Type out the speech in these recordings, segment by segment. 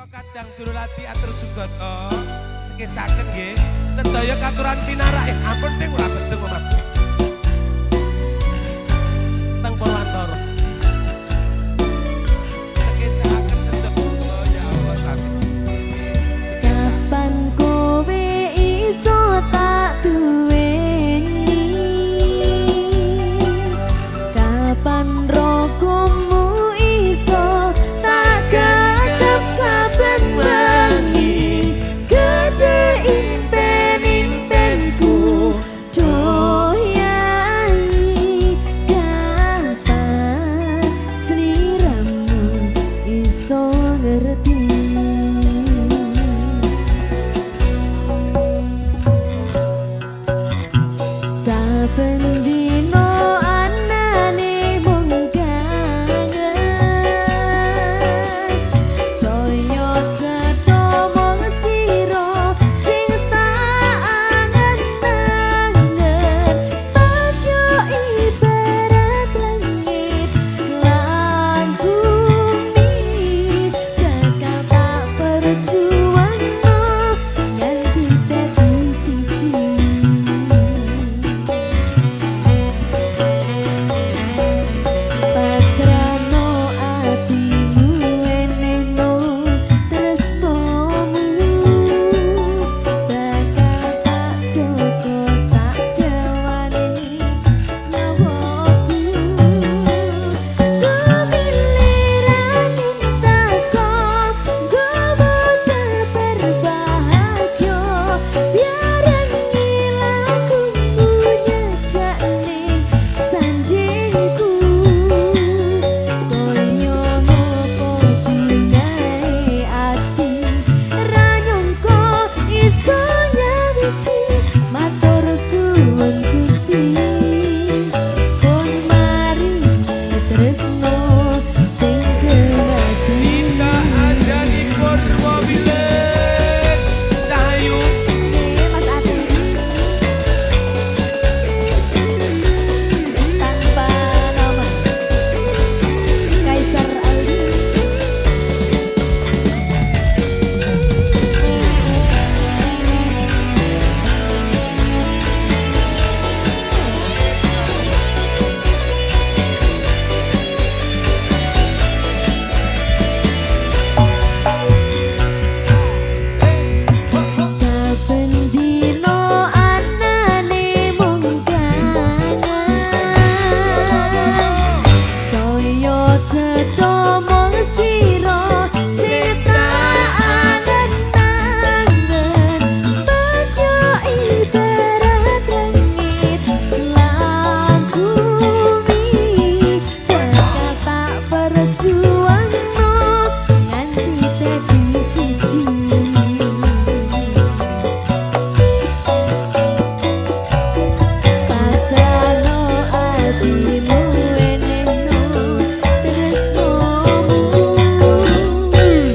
Kadang Jurulati atur Sugoto sekecaken nggih sedaya katuran pinarak ampun ning ora sedeng Mas teng Purwantara sekecaken sedeng oh ya Allah kapan kowe iso tak duweni kapan rogomu iso tak gagap saben wengi gede impen-impenku doyani kapan sliramu iso ngerti saben dino anane mung kangen saya cetha mung sira sing tak angen-angen pas yo ibarat langit lan bumi bakal tak perjuangno nganti dadi siji pasrano atimu eneno tresnomu bakal tak joko sak dawane nyawaku sumiliran takon gowo terberbahagia biar ngilaku nyejak ning sanjingku koyo ngopo dinae ati ra nyangka iso nyawiji matur suwun Gusti pun mari tresno sing gerati Kita ada di Purwo Bilen Cahayu Mas Ati tanpa nama Kaisar Aldi saben dino anane mung kangen saya cetha mung sira sing tak angen-angen pas yo ibarat langit lan bumi bakal tak perjuangno nganti dadi siji pasrano atimu eneno tresnomu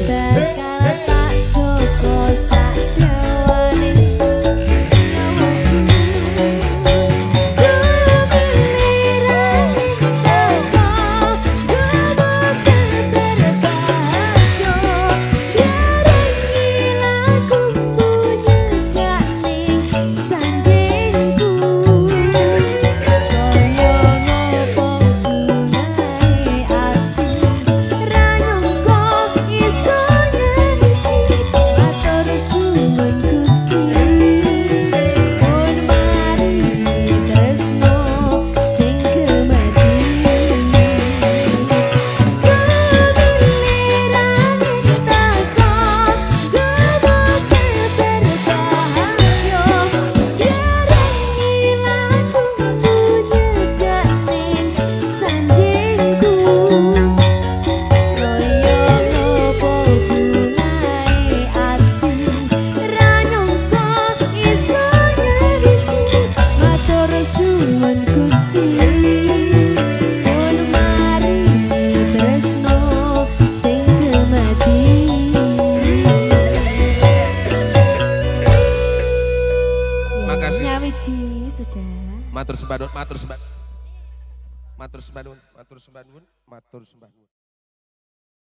bakal tak joko sak dawane nyawaku sumiliran takon gowo terberbahagia biar ngilaku nyejak ning sanjingku koyo ngopo gunae ati ra nyangka iso nyawiji matur suwun Gusti pun mari tresno sing gemati sumiliran takon gowo terberbahagia biar ngilaku nyejak ning sanjingku koyo ngopo gunae ati ra nyangka iso nyawiji matur suwun Gusti pun mari tresno sing gemati Makasih. nyawiji sudah matur sembah matur sembah matur sembah matur sembah matur sembah